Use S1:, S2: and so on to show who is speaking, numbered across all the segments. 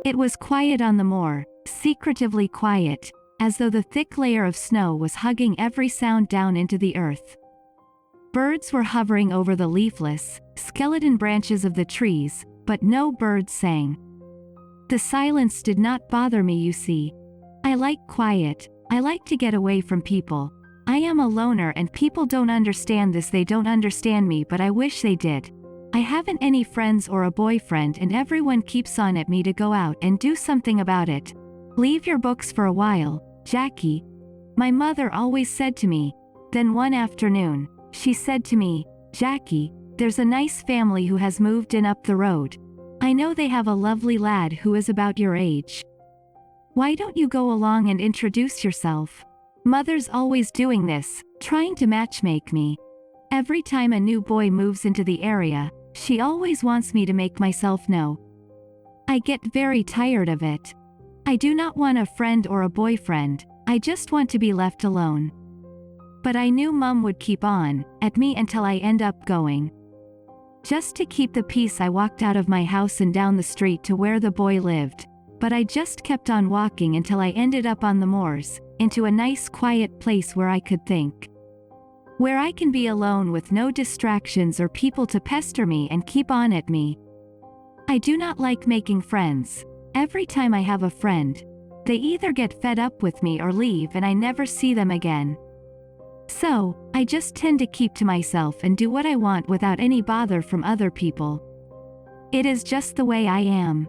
S1: It was quiet on the moor, secretively quiet, as though the thick layer of snow was hugging every sound down into the earth. Birds were hovering over the leafless, skeleton branches of the trees, but no birds sang. The silence did not bother me, you see. I like quiet, I like to get away from people. I am a loner and people don't understand this, they don't understand me, but I wish they did. I haven't any friends or a boyfriend and everyone keeps on at me to go out and do something about it. Leave your books for a while, Jackie. My mother always said to me. Then one afternoon, she said to me, Jackie, there's a nice family who has moved in up the road. I know they have a lovely lad who is about your age. Why don't you go along and introduce yourself? Mother's always doing this, trying to matchmake me. Every time a new boy moves into the area, she always wants me to make myself known. I get very tired of it. I do not want a friend or a boyfriend, I just want to be left alone. But I knew Mum would keep on at me until I end up going. Just to keep the peace, I walked out of my house and down the street to where the boy lived, but I just kept on walking until I ended up on the moors, into a nice quiet place where I could think. Where I can be alone with no distractions or people to pester me and keep on at me. I do not like making friends. Every time I have a friend, they either get fed up with me or leave and I never see them again. So, I just tend to keep to myself and do what I want without any bother from other people. It is just the way I am.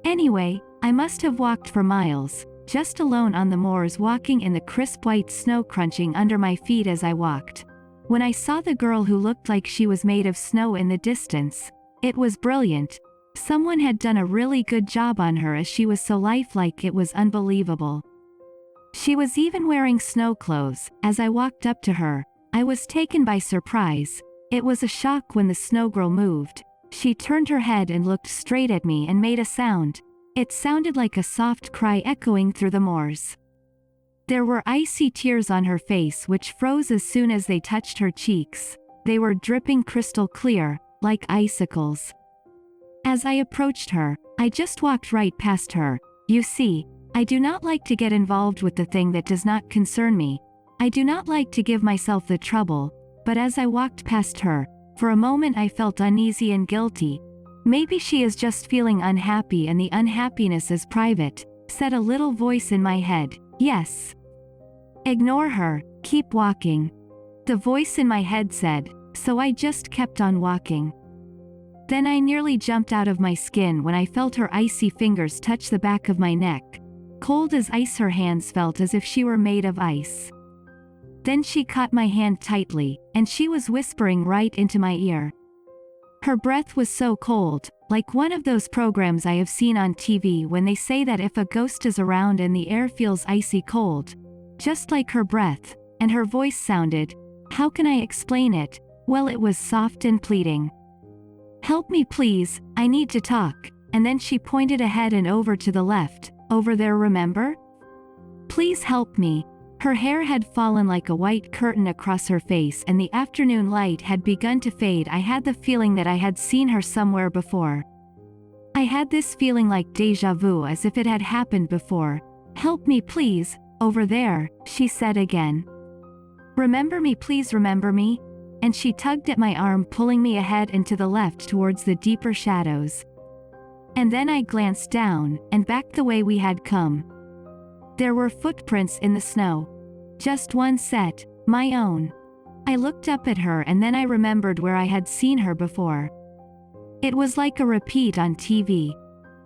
S1: Anyway, I must have walked for miles, just alone on the moors, walking in the crisp white snow crunching under my feet as I walked. When I saw the girl who looked like she was made of snow in the distance, it was brilliant. Someone had done a really good job on her as she was so lifelike, it was unbelievable. She was even wearing snow clothes. As I walked up to her, I was taken by surprise. It was a shock when the snow girl moved. She turned her head and looked straight at me and made a sound. It sounded like a soft cry echoing through the moors. There were icy tears on her face which froze as soon as they touched her cheeks. They were dripping crystal clear, like icicles. As I approached her, I just walked right past her. You see, I do not like to get involved with the thing that does not concern me. I do not like to give myself the trouble, but as I walked past her, for a moment I felt uneasy and guilty. Maybe she is just feeling unhappy and the unhappiness is private, said a little voice in my head. Yes. Ignore her, keep walking. The voice in my head said, so I just kept on walking. Then I nearly jumped out of my skin when I felt her icy fingers touch the back of my neck. Cold as ice, her hands felt as if she were made of ice. Then she caught my hand tightly, and she was whispering right into my ear. Her breath was so cold, like one of those programs I have seen on TV when they say that if a ghost is around and the air feels icy cold. Just like her breath, and her voice sounded, how can I explain it? Well, it was soft and pleading. Help me please, I need to talk. And then she pointed ahead and over to the left. Over there, remember? Please help me. Her hair had fallen like a white curtain across her face and the afternoon light had begun to fade. I had the feeling that I had seen her somewhere before. I had this feeling like déjà vu, as if it had happened before. Help me please, over there, she said again. Remember me please, remember me? And she tugged at my arm, pulling me ahead and to the left towards the deeper shadows. And then I glanced down, and back the way we had come. There were footprints in the snow. Just one set, my own. I looked up at her and then I remembered where I had seen her before. It was like a repeat on TV.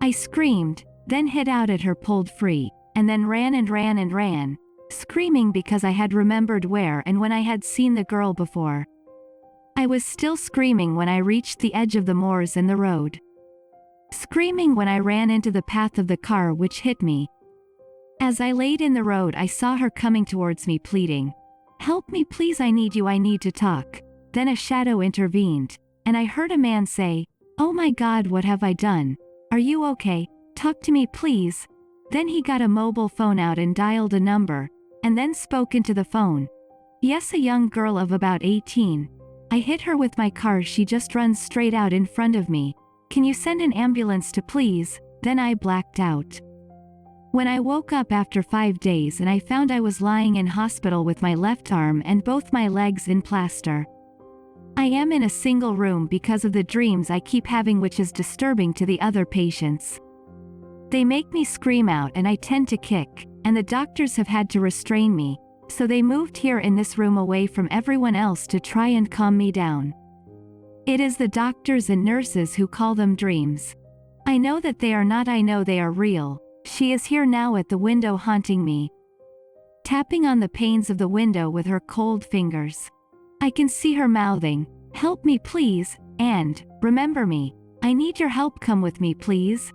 S1: I screamed, then hit out at her, pulled free, and then ran and ran and ran, screaming because I had remembered where and when I had seen the girl before. I was still screaming when I reached the edge of the moors and the road. Screaming when I ran into the path of the car which hit me. As I laid in the road, I saw her coming towards me, pleading, help me please, I need you, I need to talk. Then a shadow intervened, and I heard a man say, oh my God, what have I done? Are you okay? Talk to me please. Then he got a mobile phone out and dialed a number, and then spoke into the phone. Yes, a young girl of about 18. I hit her with my car, she just runs straight out in front of me. Can you send an ambulance to please? then I blacked out. When I woke up after 5 days and I found I was lying in hospital with my left arm and both my legs in plaster. I am in a single room because of the dreams I keep having, which is disturbing to the other patients. They make me scream out and I tend to kick, and the doctors have had to restrain me, so they moved here in this room away from everyone else to try and calm me down. It is the doctors and nurses who call them dreams. I know that they are not, I know they are real. She is here now at the window haunting me, tapping on the panes of the window with her cold fingers. I can see her mouthing, "Help me please," and, "Remember me. I need your help, come with me please."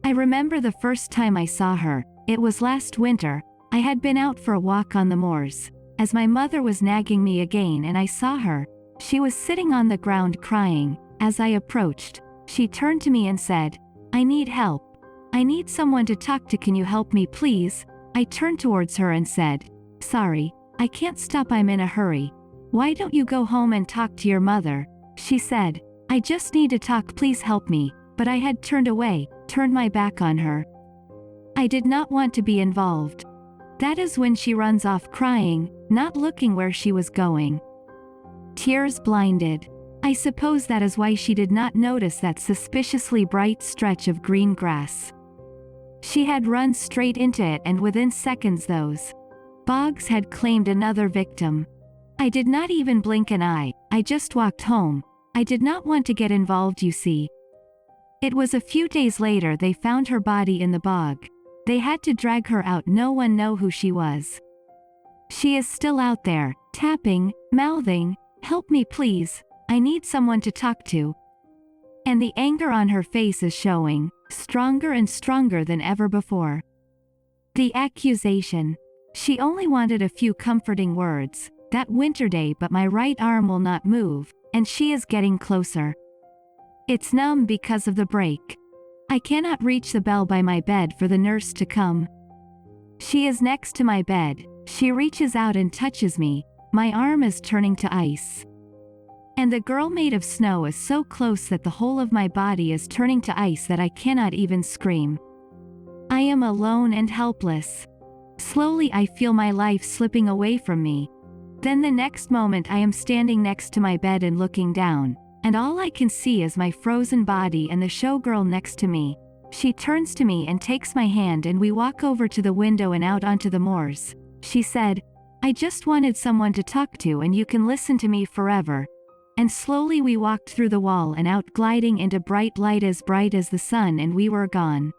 S1: I remember the first time I saw her, it was last winter. I had been out for a walk on the moors, as my mother was nagging me again, and I saw her. She was sitting on the ground crying. As I approached, she turned to me and said, "I need help. I need someone to talk to, can you help me please?" I turned towards her and said, "Sorry, I can't stop, I'm in a hurry. Why don't you go home and talk to your mother?" She said, "I just need to talk, please help me," but I had turned away, turned my back on her. I did not want to be involved. That is when she runs off crying, not looking where she was going. Tears blinded. I suppose that is why she did not notice that suspiciously bright stretch of green grass. She had run straight into it, and within seconds those bogs had claimed another victim. I did not even blink an eye, I just walked home. I did not want to get involved, you see. It was a few days later they found her body in the bog. They had to drag her out, no one knew who she was. She is still out there, tapping, mouthing, "Help me please, I need someone to talk to." And the anger on her face is showing, stronger and stronger than ever before. The accusation. She only wanted a few comforting words, that winter day, but my right arm will not move, and she is getting closer. It's numb because of the break. I cannot reach the bell by my bed for the nurse to come. She is next to my bed. She reaches out and touches me. My arm is turning to ice. And the girl made of snow is so close that the whole of my body is turning to ice that I cannot even scream. I am alone and helpless. Slowly I feel my life slipping away from me. Then the next moment I am standing next to my bed and looking down, and all I can see is my frozen body and the showgirl next to me. She turns to me and takes my hand, and we walk over to the window and out onto the moors. She said, "I just wanted someone to talk to, and you can listen to me forever." And slowly we walked through the wall and out, gliding into bright light as the sun, and we were gone.